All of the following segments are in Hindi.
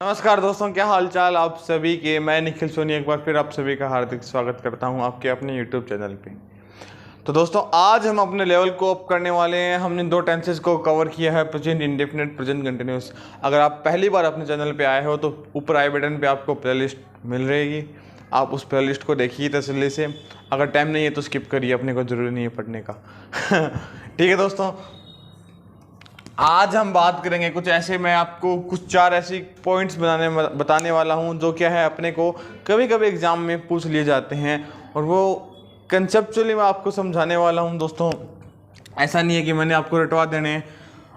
नमस्कार दोस्तों, क्या हाल चाल आप सभी के। मैं निखिल सोनी एक बार फिर आप सभी का हार्दिक स्वागत करता हूं आपके अपने यूट्यूब चैनल पे। तो दोस्तों आज हम अपने लेवल को अप करने वाले हैं। हमने दो टेंसेस को कवर किया है, प्रेजेंट इंडेफिनिट, प्रेजेंट कंटिन्यूस। अगर आप पहली बार अपने चैनल पे आए हो तो ऊपर आई बटन पे आपको प्लेलिस्ट मिल रहेगी, आप उस प्लेलिस्ट को देखिए तसल्ली से। अगर टाइम नहीं है तो स्किप करिए, अपने को ज़रूरी नहीं है पढ़ने का। ठीक है दोस्तों, आज हम बात करेंगे कुछ ऐसे, मैं आपको कुछ चार ऐसी पॉइंट्स बताने वाला हूं जो क्या है अपने को कभी कभी एग्ज़ाम में पूछ लिए जाते हैं, और वो कंसेप्चुअली मैं आपको समझाने वाला हूं दोस्तों। ऐसा नहीं है कि मैंने आपको रटवा देने हैं।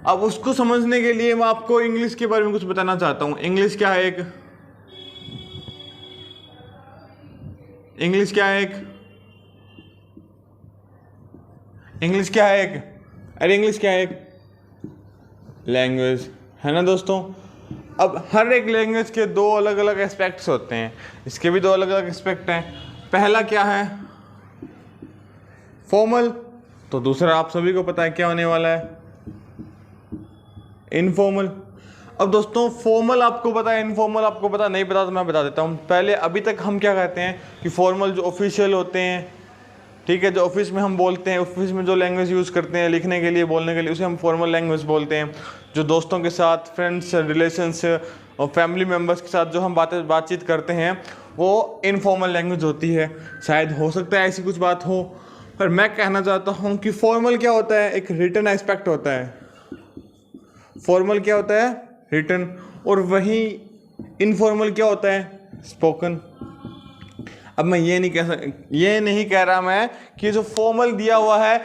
अब उसको समझने के लिए मैं आपको इंग्लिश के बारे में कुछ बताना चाहता हूँ। इंग्लिश क्या है एक इंग्लिश क्या है एक अरे इंग्लिश क्या है एक लैंग्वेज, है ना दोस्तों। अब हर एक लैंग्वेज के दो अलग अलग एस्पेक्ट्स होते हैं, इसके भी दो अलग अलग एस्पेक्ट हैं। पहला क्या है, फॉर्मल, तो दूसरा आप सभी को पता है क्या होने वाला है, इनफॉर्मल। अब दोस्तों फॉर्मल आपको पता है, इनफॉर्मल आपको पता नहीं पता तो मैं बता देता हूँ। पहले अभी तक हम क्या कहते हैं कि फॉर्मल जो ऑफिशियल होते हैं, ठीक है, जो ऑफिस में हम बोलते हैं, ऑफिस में जो लैंग्वेज यूज़ करते हैं लिखने के लिए, बोलने के लिए, उसे हम फॉर्मल लैंग्वेज बोलते हैं। जो दोस्तों के साथ, फ्रेंड्स, रिलेशंस और फैमिली मेम्बर्स के साथ जो हम बातचीत करते हैं वो इनफॉर्मल लैंग्वेज होती है। शायद हो सकता है ऐसी कुछ बात हो, पर मैं कहना चाहता हूँ कि फॉर्मल क्या होता है, एक रिटन एस्पेक्ट होता है। फॉर्मल क्या होता है, रिटन, और वही इनफॉर्मल क्या होता है, स्पोकन। अब मैं ये नहीं कह रहा मैं कि जो फॉर्मल दिया हुआ है,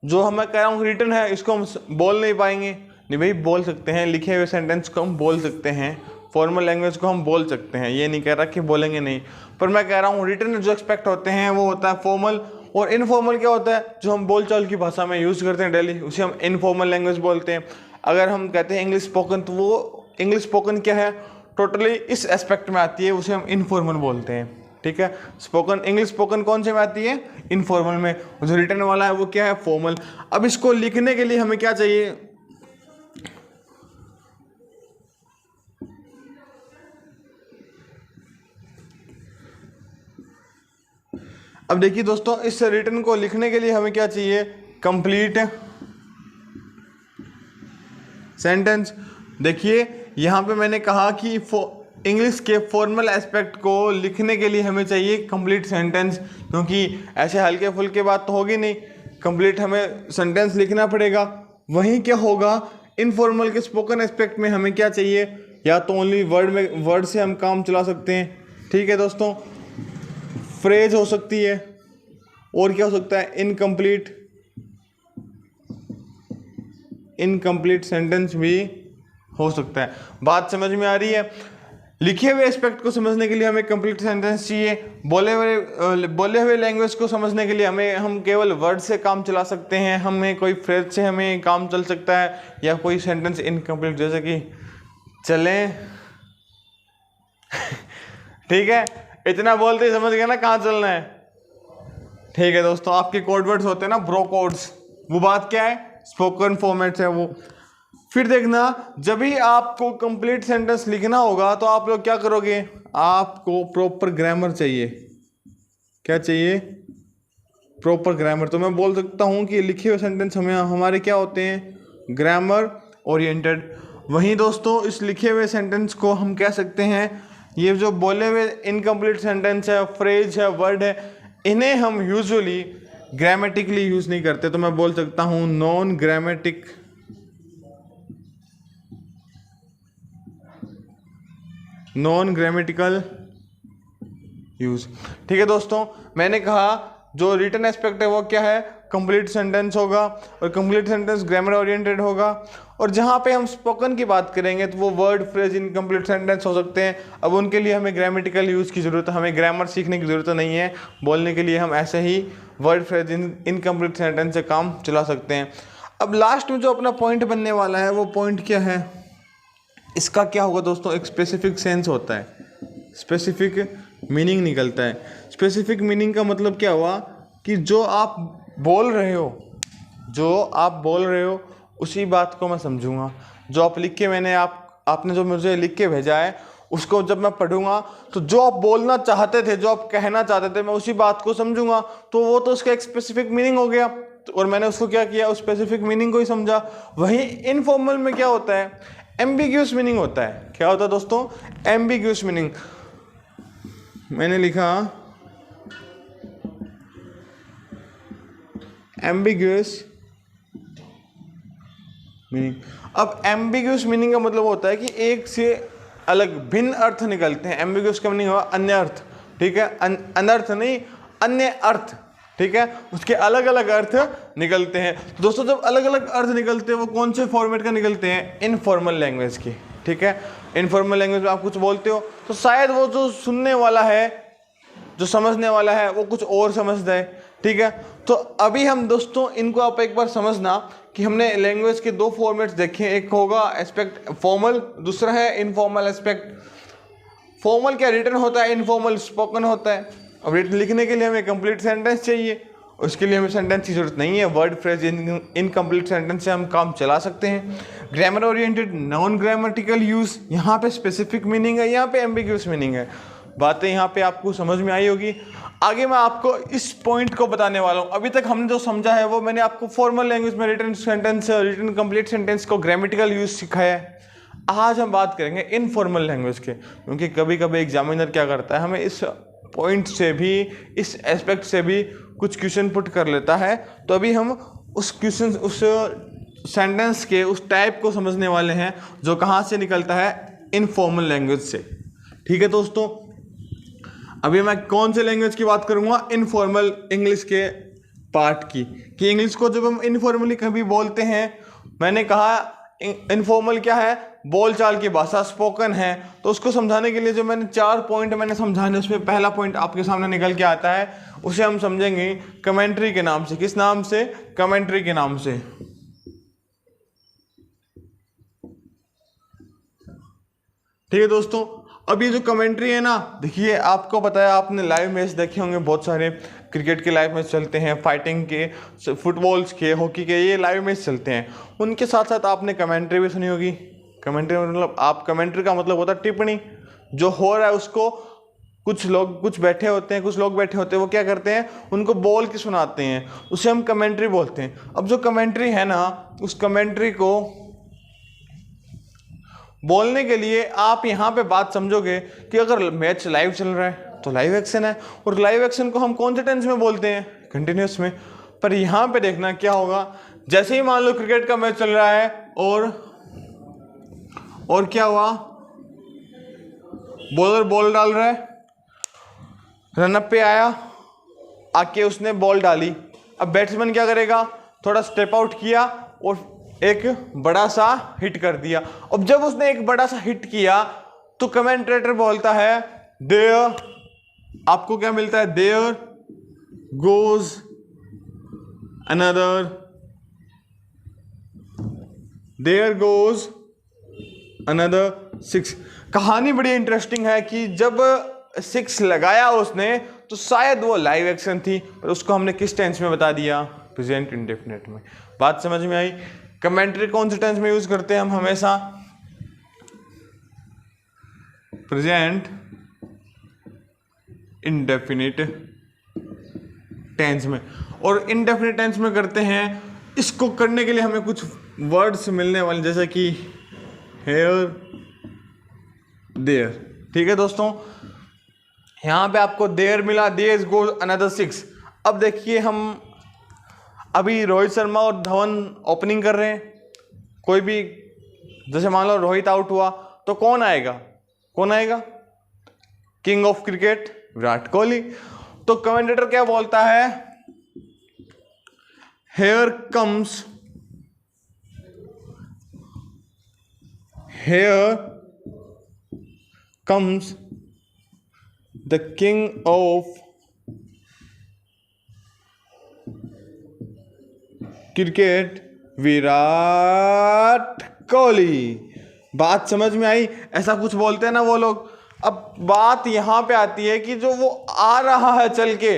जो मैं कह रहा हूँ रिटन है, इसको हम बोल नहीं पाएंगे। नहीं भाई, बोल सकते हैं, लिखे हुए सेंटेंस को हम बोल सकते हैं, फॉर्मल लैंग्वेज को हम बोल सकते हैं, ये नहीं कह रहा कि बोलेंगे नहीं। पर मैं कह रहा हूँ रिटन जो एक्सपेक्ट होते हैं वो होता है फॉर्मल, और इनफॉर्मल क्या होता है, जो हम बोलचाल की भाषा में यूज़ करते हैं डेली, उसे हम इनफॉर्मल लैंग्वेज बोलते हैं। अगर हम कहते हैं इंग्लिश स्पोकन, तो वो इंग्लिश स्पोकन क्या है, टोटली इस एस्पेक्ट में आती है, उसे हम इनफॉर्मल बोलते हैं। ठीक है, स्पोकन, इंग्लिश स्पोकन कौन से में आती है, इनफॉर्मल में। जो रिटन वाला है वो क्या है, फॉर्मल। अब इसको लिखने के लिए हमें क्या चाहिए, अब देखिए दोस्तों, इस रिटन को लिखने के लिए हमें क्या चाहिए, कंप्लीट सेंटेंस। देखिए यहाँ पे मैंने कहा कि इंग्लिश के फॉर्मल एस्पेक्ट को लिखने के लिए हमें चाहिए कंप्लीट सेंटेंस, क्योंकि ऐसे हल्के फुल्के बात तो होगी नहीं, कंप्लीट हमें सेंटेंस लिखना पड़ेगा। वहीं क्या होगा, इनफॉर्मल के स्पोकन एस्पेक्ट में हमें क्या चाहिए, या तो ओनली वर्ड से हम काम चला सकते हैं, ठीक है दोस्तों, फ्रेज हो सकती है, और क्या हो सकता है, इनकम्प्लीट सेंटेंस भी हो सकता है। बात समझ में आ रही है। लिखे हुए एस्पेक्ट को समझने के लिए हमें कंप्लीट सेंटेंस चाहिए। बोले हुए लैंग्वेज को समझने के लिए हम केवल वर्ड से काम चला सकते हैं, हमें कोई फ्रेज से हमें काम चल सकता है, या कोई सेंटेंस इनकम्प्लीट, जैसे कि चलें। ठीक है, इतना बोलते ही समझ गए ना कहाँ चलना है। ठीक है दोस्तों, आपके कोड वर्ड्स होते हैं ना, ब्रो कोड्स, वो बात क्या है, स्पोकन फॉर्मेट्स है वो। फिर देखना, जब भी आपको कंप्लीट सेंटेंस लिखना होगा तो आप लोग क्या करोगे, आपको प्रॉपर ग्रामर चाहिए। क्या चाहिए, प्रॉपर ग्रामर। तो मैं बोल सकता हूँ कि लिखे हुए सेंटेंस हमारे क्या होते हैं, ग्रामर ओरिएंटेड। वहीं दोस्तों इस लिखे हुए सेंटेंस को हम कह सकते हैं, ये जो बोले हुए इनकम्प्लीट सेंटेंस है, फ्रेज है, वर्ड है, इन्हें हम यूजुअली ग्रामेटिकली यूज़ नहीं करते। तो मैं बोल सकता हूँ नॉन ग्रामेटिकल यूज़। ठीक है दोस्तों, मैंने कहा जो रिटन एस्पेक्ट है वो क्या है, कंप्लीट सेंटेंस होगा, और कंप्लीट सेंटेंस ग्रामर ओरिएंटेड होगा। और जहाँ पे हम स्पोकन की बात करेंगे तो वो वर्ड, फ्रेज, इनकम्प्लीट सेंटेंस हो सकते हैं। अब उनके लिए हमें ग्रामेटिकल यूज़ की ज़रूरत है, हमें ग्रामर सीखने की ज़रूरत नहीं है। बोलने के लिए हम ऐसे ही वर्ड, फ्रेज, इनकम्प्लीट सेंटेंस से काम चला सकते हैं। अब लास्ट में जो अपना पॉइंट बनने वाला है वो पॉइंट क्या है, इसका क्या होगा दोस्तों, एक स्पेसिफिक सेंस होता है, स्पेसिफिक मीनिंग निकलता है। स्पेसिफिक मीनिंग का मतलब क्या हुआ कि जो आप बोल रहे हो उसी बात को मैं समझूंगा। जो आप लिख के आपने जो मुझे लिख के भेजा है उसको जब मैं पढ़ूंगा तो जो आप बोलना चाहते थे, जो आप कहना चाहते थे, मैं उसी बात को समझूंगा, तो वो तो उसका एक स्पेसिफिक मीनिंग हो गया। और मैंने उसको क्या किया, उस स्पेसिफिक मीनिंग को ही समझा। वही इनफॉर्मल में क्या होता है, एम्बिग्यूअस मीनिंग होता है। क्या होता है दोस्तों, एम्बिग्यूअस मीनिंग। मैंने लिखा एम्बिग्यूअस मीनिंग। अब एम्बिग्यूअस मीनिंग का मतलब होता है कि एक से अलग भिन्न अर्थ निकलते हैं। एम्बिग्यूअस का मीनिंग हुआ अन्य अर्थ, ठीक है, अनर्थ नहीं, अन्य अर्थ, ठीक है, उसके अलग अलग अर्थ निकलते हैं। तो दोस्तों जब अलग अलग अर्थ निकलते हैं वो कौन से फॉर्मेट का निकलते हैं, इनफॉर्मल लैंग्वेज की, ठीक है। इनफॉर्मल लैंग्वेज में आप कुछ बोलते हो तो शायद वो जो सुनने वाला है, जो समझने वाला है, वो कुछ और समझता है, ठीक है। तो अभी हम दोस्तों इनको आप एक बार समझना कि हमने लैंग्वेज के दो फॉर्मेट्स देखे, एक होगा एस्पेक्ट फॉर्मल, दूसरा है इनफॉर्मल एस्पेक्ट। फॉर्मल क्या रिटन होता है, इनफॉर्मल स्पोकन होता है। अब रिटन लिखने के लिए हमें कंप्लीट सेंटेंस चाहिए, उसके लिए हमें सेंटेंस की जरूरत नहीं है, वर्ड फ्रेज इनकम्प्लीट सेंटेंस से हम काम चला सकते हैं। Grammar oriented non grammatical use, यहाँ पे स्पेसिफिक मीनिंग है, यहाँ पे एम्बिग्यूअस मीनिंग है। बातें यहाँ पे आपको समझ में आई होगी। आगे मैं आपको इस पॉइंट को बताने वाला हूँ। अभी तक हमने जो समझा है वो मैंने आपको फॉर्मल लैंग्वेज में written sentence, written complete sentence को ग्रामेटिकल यूज सिखाया है। आज हम बात करेंगे इनफॉर्मल लैंग्वेज के, क्योंकि कभी कभी एग्जामिनर क्या करता है, हमें इस पॉइंट से भी, इस एस्पेक्ट से भी कुछ क्वेश्चन पुट कर लेता है। तो अभी हम उस क्वेश्चन, उस सेंटेंस के उस टाइप को समझने वाले हैं जो कहाँ से निकलता है, इनफॉर्मल लैंग्वेज से, ठीक है दोस्तों। अभी मैं कौन से लैंग्वेज की बात करूंगा, इनफॉर्मल इंग्लिश के पार्ट की, कि इंग्लिश को जब हम इनफॉर्मली कभी बोलते हैं, मैंने कहा इनफॉर्मल क्या है, बोलचाल की भाषा, स्पोकन है। तो उसको समझाने के लिए जो मैंने 4 पॉइंट मैंने समझाने, उसमें पहला पॉइंट आपके सामने निकल के आता है, उसे हम समझेंगे कमेंट्री के नाम से। किस नाम से, कमेंट्री के नाम से, ठीक है दोस्तों। अब ये जो कमेंट्री है ना, देखिए आपको पता है, आपने लाइव मैच देखे होंगे, बहुत सारे क्रिकेट के लाइव मैच चलते हैं, फाइटिंग के, फुटबॉल्स के, हॉकी के, ये लाइव मैच चलते हैं। उनके साथ साथ आपने कमेंट्री भी सुनी होगी। कमेंट्री मतलब, आप कमेंट्री का मतलब होता है टिप्पणी, जो हो रहा है उसको कुछ लोग, कुछ बैठे होते हैं, कुछ लोग बैठे होते हैं, वो क्या करते हैं, उनको बोल के सुनाते हैं, उसे हम कमेंट्री बोलते हैं। अब जो कमेंट्री है ना, उस कमेंट्री को बोलने के लिए आप यहाँ पे बात समझोगे कि अगर मैच लाइव चल रहा है तो लाइव एक्शन है, और लाइव एक्शन को हम कौन से टेंस में बोलते हैं, कंटिन्यूस में। पर यहाँ पे देखना क्या होगा, जैसे ही मान लो क्रिकेट का मैच चल रहा है और क्या हुआ, बॉलर बॉल डाल रहा है, रनअप पे आया, आके उसने बॉल डाली। अब बैट्समैन क्या करेगा, थोड़ा स्टेप आउट किया और एक बड़ा सा हिट कर दिया। अब जब उसने एक बड़ा सा हिट किया तो कमेंटेटर बोलता है देयर, आपको क्या मिलता है, there goes another, there goes another 6। कहानी बड़ी इंटरेस्टिंग है कि जब 6 लगाया उसने तो शायद वो लाइव एक्शन थी, पर उसको हमने किस टेंस में बता दिया, प्रेजेंट इंडेफिनिट में। बात समझ में आई। कमेंट्री कौन से टेंस में यूज करते हैं हम, हमेशा प्रेजेंट इंडेफिनिट टेंस में, और इंडेफिनिट टेंस में करते हैं। इसको करने के लिए हमें कुछ वर्ड्स मिलने वाले, जैसे कि हेयर, देयर, ठीक है दोस्तों। यहां पे आपको देयर मिला, देयर गोज अनदर 6। अब देखिए, हम अभी रोहित शर्मा और धवन ओपनिंग कर रहे हैं, कोई भी, जैसे मान लो रोहित आउट हुआ तो कौन आएगा, कौन आएगा, king of cricket Virat Kohli. तो कमेंटेटर क्या बोलता है, here comes the king of cricket Virat Kohli. बात समझ में आई। ऐसा कुछ बोलते हैं ना वो लोग। अब बात यहां पे आती है कि जो वो आ रहा है चल के,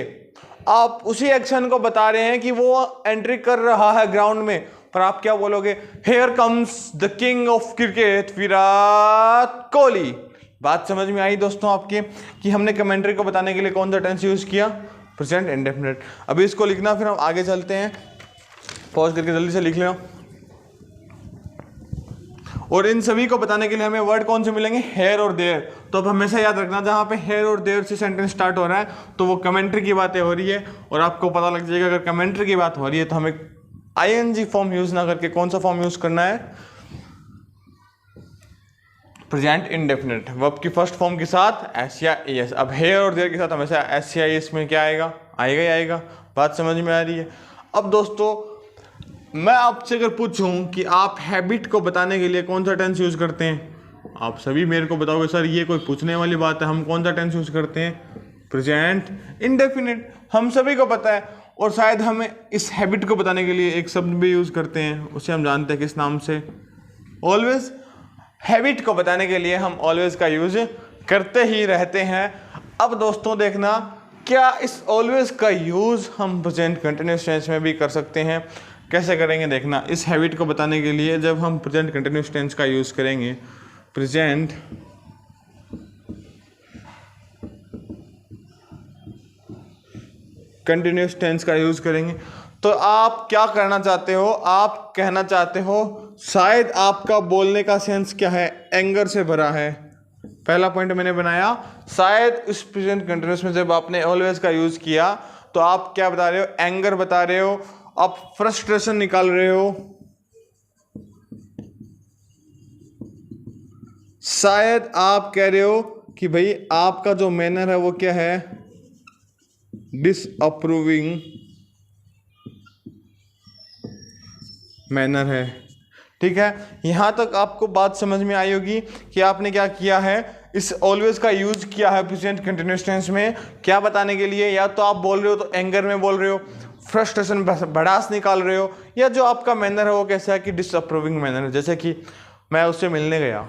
आप उसी एक्शन को बता रहे हैं कि वो एंट्री कर रहा है ग्राउंड में, पर आप क्या बोलोगे, here comes the king of cricket Virat Kohli. बात समझ में आई दोस्तों आपके कि हमने कमेंट्री को बताने के लिए कौन सा टेंस यूज़ किया? Present indefinite. अभी इसको लिखना, फिर हम आगे चलते हैं। पॉज करके जल्दी से लिख लो। और इन सभी को बताने के लिए हमें वर्ड कौन से मिलेंगे? हेयर और देयर। तो अब हमेशा याद रखना, जहाँ पे हेयर और देयर से सेंटेंस स्टार्ट हो रहा है तो वो कमेंट्री की बातें हो रही है, और आपको पता लग जाएगा अगर कमेंट्री की बात हो रही है तो हमें आईएनजी फॉर्म यूज ना करके कौन सा फॉर्म यूज करना है? Present indefinite. वर्ब की फर्स्ट फॉर्म के साथ एस या एस। अब हेयर और देयर के साथ हमेशा एस या एस में क्या आएगा? आएगा ही आएगा। बात समझ में आ रही है? अब दोस्तों मैं आपसे अगर पूछूं कि आप हैबिट को बताने के लिए कौन सा टेंस यूज करते हैं, आप सभी मेरे को बताओगे सर ये कोई पूछने वाली बात है, हम कौन सा टेंस यूज करते हैं? Present indefinite. हम सभी को पता है, और शायद हमें इस हैबिट को बताने के लिए एक शब्द भी यूज करते हैं, उसे हम जानते हैं किस नाम से? ऑलवेज। हैबिट को बताने के लिए हम ऑलवेज का यूज करते ही रहते हैं। अब दोस्तों देखना, क्या इस ऑलवेज का यूज हम प्रेजेंट कंटिन्यूअस टेंस में भी कर सकते हैं? कैसे करेंगे देखना। इस हैबिट को बताने के लिए जब हम प्रेजेंट कंटिन्यूअस टेंस का यूज करेंगे, प्रेजेंट कंटिन्यूअस टेंस का यूज करेंगे, तो आप क्या करना चाहते हो? आप कहना चाहते हो शायद आपका बोलने का सेंस क्या है? एंगर से भरा है। पहला पॉइंट मैंने बनाया, शायद इस प्रेजेंट कंटिन्यूअस में जब आपने ऑलवेज का यूज किया तो आप क्या बता रहे हो? एंगर बता रहे हो, आप फ्रस्ट्रेशन निकाल रहे हो। शायद आप कह रहे हो कि भाई आपका जो मैनर है वो क्या है? डिसअप्रूविंग मैनर है। ठीक है, यहां तक आपको बात समझ में आई होगी कि आपने क्या किया है? इस ऑलवेज का यूज किया है प्रेजेंट कंटिन्यूअस टेंस में क्या बताने के लिए? या तो आप बोल रहे हो तो एंगर में बोल रहे हो, फ्रस्ट्रेशन भड़ास निकाल रहे हो, या जो आपका मैनर है वो कैसा है कि डिसअप्रूविंग मैनर है। जैसे कि मैं उससे मिलने गया,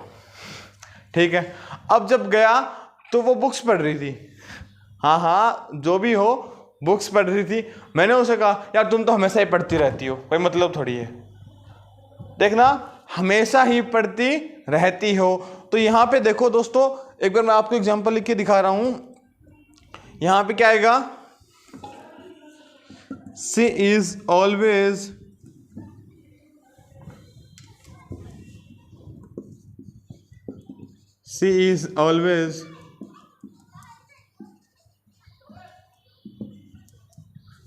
ठीक है, अब जब गया तो वो बुक्स पढ़ रही थी, हाँ जो भी हो, बुक्स पढ़ रही थी। मैंने उसे कहा यार तुम तो हमेशा ही पढ़ती रहती हो, कोई मतलब थोड़ी है। देखना, हमेशा ही पढ़ती रहती हो। तो यहाँ पे देखो दोस्तों, एक बार मैं आपको एग्जांपल लिख के दिखा रहा हूं। यहाँ पे क्या आएगा? She is always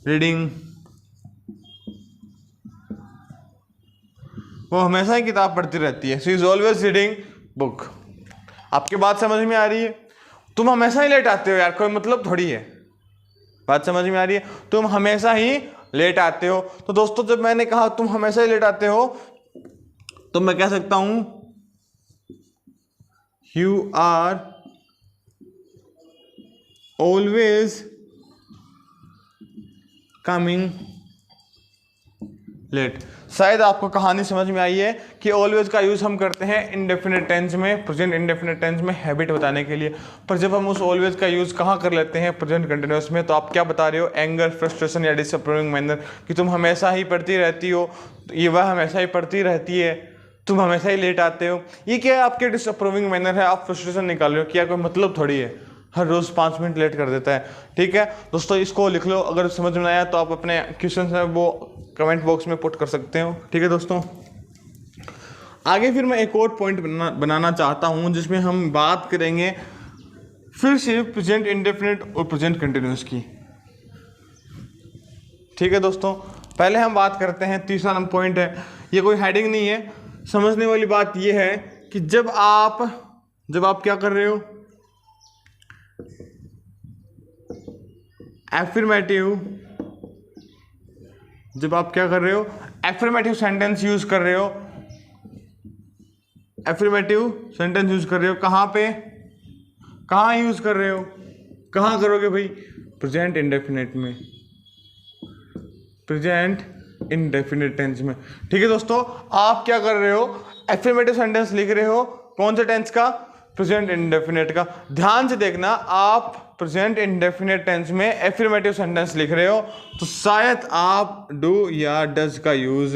reading। वो हमेशा ही किताब पढ़ती रहती है। She is always reading book। आपकी बात समझ में आ रही है? तुम हमेशा ही लेट आते हो यार, कोई मतलब थोड़ी है। बात समझ में आ रही है? तुम हमेशा ही लेट आते हो। तो दोस्तों जब मैंने कहा तुम हमेशा ही लेट आते हो, तो मैं कह सकता हूं you are always coming late. शायद आपको कहानी समझ में आई है कि ऑलवेज का यूज हम करते हैं इंडेफिनिट टेंस में, प्रेजेंट इंडेफिनिट टेंस में हैबिट बताने के लिए। पर जब हम उस ऑलवेज का यूज कहाँ कर लेते हैं? प्रेजेंट कंटिन्यूअस में। तो आप क्या बता रहे हो? एंगर, फ्रस्ट्रेशन या डिसअप्रूविंग मैनर, कि तुम हमेशा ही पढ़ती रहती हो, ये वह हमेशा ही पढ़ती रहती है, तुम हमेशा ही लेट आते हो। ये क्या है? आपके डिसअप्रूविंग मैनर है, आप फ्रस्ट्रेशन निकाल रहे हो। क्या कोई मतलब थोड़ी है, हर रोज 5 मिनट लेट कर देता है। ठीक है दोस्तों, इसको लिख लो। अगर समझ में आया तो आप अपने क्वेश्चन है वो कमेंट बॉक्स में पुट कर सकते हो। ठीक है दोस्तों, आगे फिर मैं एक और पॉइंट बनाना चाहता हूं जिसमें हम बात करेंगे फिर से प्रेजेंट इंडेफिनिट और प्रेजेंट कंटिन्यूअस की। ठीक है दोस्तों, पहले हम बात करते हैं, तीसरा नंबर पॉइंट है, ये कोई हेडिंग नहीं है। समझने वाली बात ये है कि जब आप क्या कर रहे हो? एफर्मेटिव, जब आप क्या कर रहे हो? एफर्मेटिव सेंटेंस यूज कर रहे हो। एफर्मेटिव सेंटेंस यूज कर रहे हो कहाँ पे? कहाँ यूज कर रहे हो? कहाँ करोगे भाई? प्रेजेंट इंडेफिनिट में, प्रेजेंट इंडेफिनिट टेंस में। ठीक है दोस्तों, आप क्या कर रहे हो? एफर्मेटिव सेंटेंस लिख रहे हो। कौन से टेंस का? प्रेजेंट इंडेफिनिट का। ध्यान से देखना, आप प्रेजेंट इंडेफिनिट टेंस में एफर्मेटिव सेंटेंस लिख रहे हो तो शायद आप डू या डज का यूज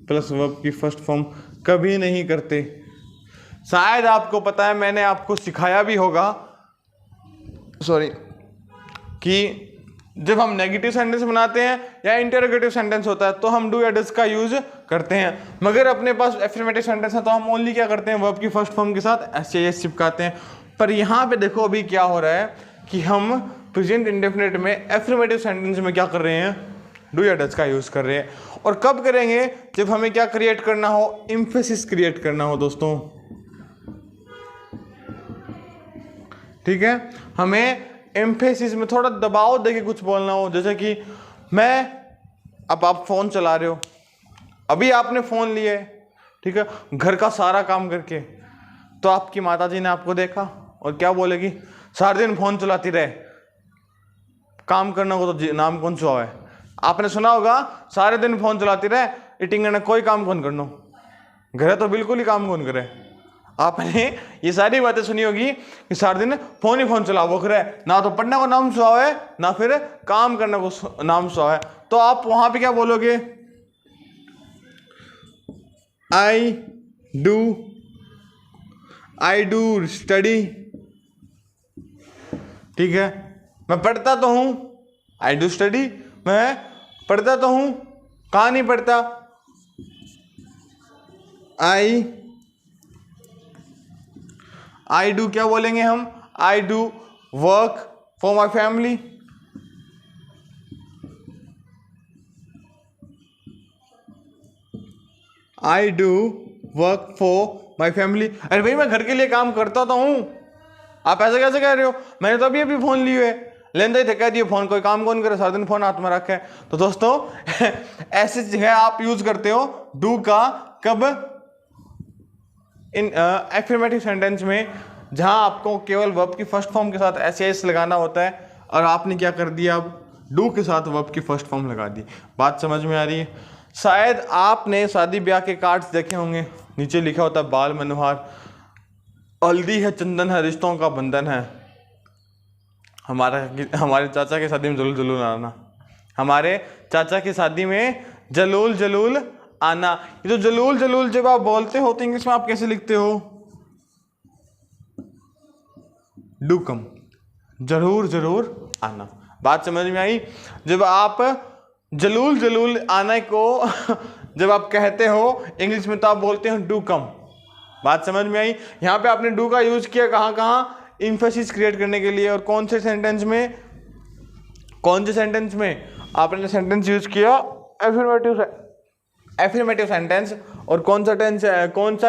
प्लस वर्ब की फर्स्ट फॉर्म कभी नहीं करते। शायद आपको पता है, मैंने आपको सिखाया भी होगा, सॉरी, कि जब हम नेगेटिव सेंटेंस बनाते हैं या इंटरोगेटिव सेंटेंस होता है तो हम डू या डज का यूज करते हैं। मगर अपने पास एफर्मेटिव सेंटेंस है तो हम ओनली क्या करते हैं, वर्ब की फर्स्ट फॉर्म के साथ एस चिपकाते हैं। पर यहाँ पे देखो अभी क्या हो रहा है कि हम प्रेजेंट इंडेफिनिट में एफर्मेटिव सेंटेंस में क्या कर रहे हैं, डू या डज का यूज कर रहे हैं। और कब करेंगे, जब हमें क्या क्रिएट करना हो, एम्फेसिस क्रिएट करना हो दोस्तों। ठीक है, हमें एम्फेसिस में थोड़ा दबाव देके कुछ बोलना हो। जैसे कि अब आप फोन चला रहे हो, अभी आपने फोन लिया है, ठीक है, घर का सारा काम करके, तो आपकी माताजी ने आपको देखा और क्या बोलेगी, सारे दिन फोन चलाती रहे, काम करना को तो नाम कौन सा है। आपने सुना होगा, सारे दिन फोन चलाती रहे, इटिंग ने कोई काम कौन करना, घर तो बिल्कुल ही काम कौन करे। आपने ये सारी बातें सुनी होगी कि सारे दिन फोन ही फोन चला वो करे, ना तो पढ़ने को नाम सुहा है ना फिर काम करने को नाम सुहा है। तो आप वहां पे क्या बोलोगे, आई डू स्टडी। ठीक है, मैं पढ़ता तो हूं, आई डू स्टडी, मैं पढ़ता तो हूं, कहाँ नहीं पढ़ता, आई डू क्या बोलेंगे हम, I do work for my family. I do work for my family. अरे भाई मैं घर के लिए काम करता तो हूं, आप ऐसा कैसे कह रहे हो, मैंने तो अभी फोन लिए हुए, लेंदे थे कह दिए फोन, कोई काम कौन करे, सारा दिन फोन हाथ में रखे। तो दोस्तों ऐसी जगह आप यूज करते हो डू का, कब, इन एफर्मेटिव सेंटेंस में जहां आपको केवल वर्ब की फर्स्ट फॉर्म के साथ एस लगाना होता है, और आपने क्या कर दिया, अब डू के साथ वर्ब की फर्स्ट फॉर्म लगा दी। बात समझ में आ रही है। शायद आपने शादी ब्याह के कार्ड्स देखे होंगे, नीचे लिखा होता है बाल मनोहर, हल्दी है चंदन है रिश्तों का बंधन है, हमारे चाचा की शादी में जलूल जलूल आना, हमारे चाचा की शादी में जलूल जलूल आना। ये जो जलूल जलूल जब आप बोलते हो तो इंग्लिश में आप कैसे लिखते हो, डू कम, जरूर जरूर आना। बात समझ में आई। जब आप जलूल जलूल आने को जब आप कहते हो इंग्लिश में तो आप बोलते हो डू कम। बात समझ में आई। यहाँ पे आपने डू का यूज किया कहाँ कहाँ, इम्फेसिस क्रिएट करने के लिए। और कौन से सेंटेंस में आपने सेंटेंस यूज किया, एफर्मेटिव सेंटेंस। और कौन सा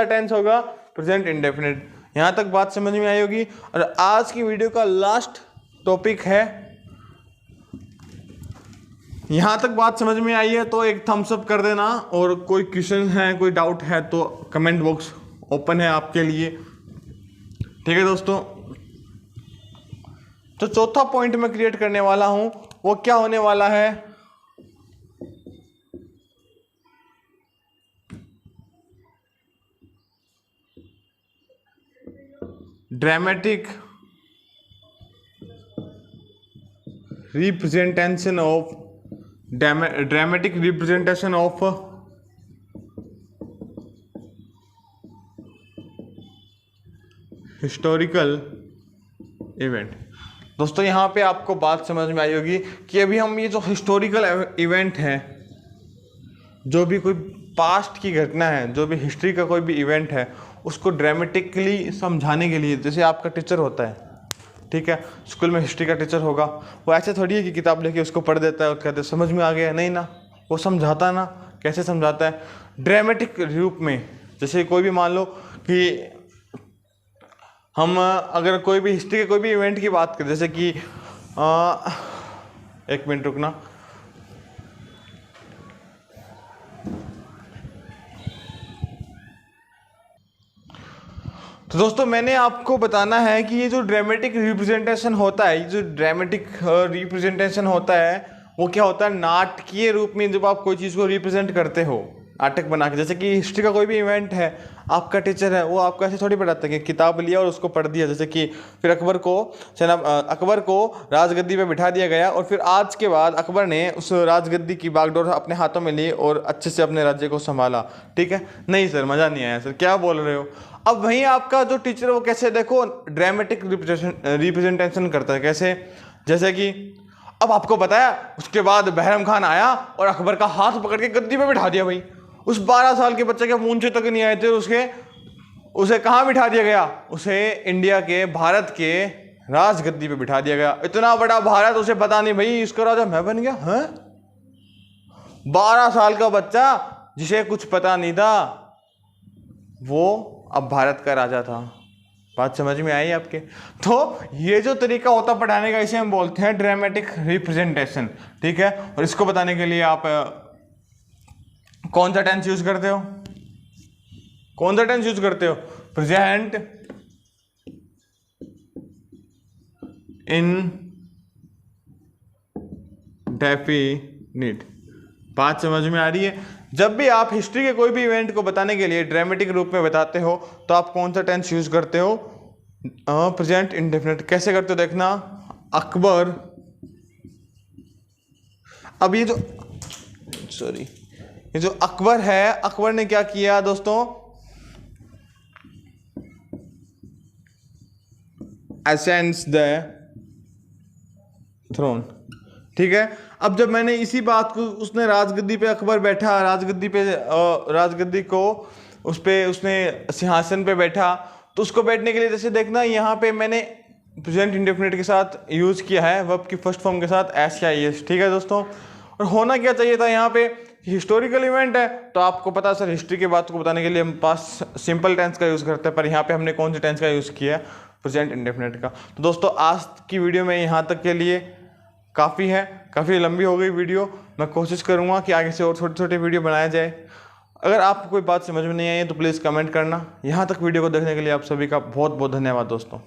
टेंस होगा, प्रेजेंट इंडेफिनिट। यहाँ तक बात समझ में आई होगी। और आज की वीडियो का लास्ट टॉपिक है, यहाँ तक बात समझ में आई है तो एक थम्स अप कर देना, और कोई क्वेश्चन है, कोई डाउट है तो कमेंट बॉक्स ओपन है आपके लिए। ठीक है दोस्तों, तो चौथा पॉइंट मैं क्रिएट करने वाला हूं वो क्या होने वाला है, dramatic representation of historical event. दोस्तों यहाँ पे आपको बात समझ में आई होगी कि अभी हम ये जो हिस्टोरिकल इवेंट है, जो भी कोई पास्ट की घटना है, जो भी हिस्ट्री का कोई भी इवेंट है, उसको ड्रामेटिकली समझाने के लिए, जैसे आपका टीचर होता है, ठीक है, स्कूल में हिस्ट्री का टीचर होगा, वो ऐसे थोड़ी है कि किताब लेके उसको पढ़ देता है और कहते समझ में आ गया, नहीं ना, वो समझाता ना, कैसे समझाता है, ड्रामेटिक रूप में। जैसे कोई भी मान लो कि हम अगर कोई भी हिस्ट्री के कोई भी इवेंट की बात करें, जैसे कि एक मिनट रुकना, तो दोस्तों मैंने आपको बताना है कि ये जो ड्रामेटिक रिप्रेजेंटेशन होता है, ये जो ड्रामेटिक रिप्रेजेंटेशन होता है वो क्या होता है, नाटकीय रूप में जब आप कोई चीज़ को रिप्रेजेंट करते हो नाटक बना के। जैसे कि हिस्ट्री का कोई भी इवेंट है, आपका टीचर है, वो आपको ऐसे थोड़ी पढ़ाता है कि किताब लिया और उसको पढ़ दिया। जैसे कि फिर अकबर को राजगद्दी पे बिठा दिया गया, और फिर आज के बाद अकबर ने उस राजगद्दी की बागडोर अपने हाथों में ली और अच्छे से अपने राज्य को संभाला। ठीक है, नहीं सर, मज़ा नहीं आया सर, क्या बोल रहे हो। अब वहीं आपका जो टीचर वो कैसे देखो ड्रामेटिक रिप्रेजेंटेशन करता है, कैसे, जैसे कि अब आपको पता है उसके बाद बहरम खान आया और अकबर का हाथ पकड़ के गद्दी पे बिठा दिया। भाई उस 12 साल के बच्चे के मूंछे तक नहीं आए थे, उसे कहाँ बिठा दिया गया? उसे इंडिया के, भारत के राजगद्दी पे बिठा दिया गया। इतना बड़ा भारत, उसे पता नहीं भाई इसका राजा मैं बन गया। हैं 12 साल का बच्चा जिसे कुछ पता नहीं था, वो अब भारत का राजा था। बात समझ में आई आपके? तो ये जो तरीका होता पढ़ाने का, इसे हम बोलते हैं ड्रामेटिक रिप्रेजेंटेशन। ठीक है, और इसको बताने के लिए आप कौन सा टेंस यूज करते हो? कौन सा टेंस यूज करते हो? Present indefinite. बात समझ में आ रही है? जब भी आप हिस्ट्री के कोई भी इवेंट को बताने के लिए ड्रामेटिक रूप में बताते हो तो आप कौन सा टेंस यूज करते हो? Present indefinite. कैसे करते हो देखना, अकबर, अब ये जो अकबर है, अकबर ने क्या किया दोस्तों? ascends the throne. ठीक है, अब जब मैंने इसी बात को, उसने राजगद्दी पे अकबर बैठा, राजगद्दी को उसने सिंहासन पे बैठा, तो उसको बैठने के लिए जैसे देखना यहाँ पे मैंने प्रेजेंट इंडेफिनिट के साथ यूज किया है, वर्ब की फर्स्ट फॉर्म के साथ एस या एस। ठीक है दोस्तों, और होना क्या चाहिए था यहाँ पे? हिस्टोरिकल इवेंट है तो आपको पता सर हिस्ट्री के बात को बताने के लिए हम पास सिंपल टेंस का यूज करते हैं, पर यहाँ पे हमने कौन से टेंस का यूज किया है? प्रेजेंट इंडेफिनिट का। तो दोस्तों आज की वीडियो में यहाँ तक के लिए काफ़ी है, काफ़ी लंबी हो गई वीडियो। मैं कोशिश करूँगा कि आगे से और छोटे छोटे वीडियो बनाया जाए। अगर आपको कोई बात समझ में नहीं आई है तो प्लीज़ कमेंट करना। यहाँ तक वीडियो को देखने के लिए आप सभी का बहुत बहुत धन्यवाद दोस्तों।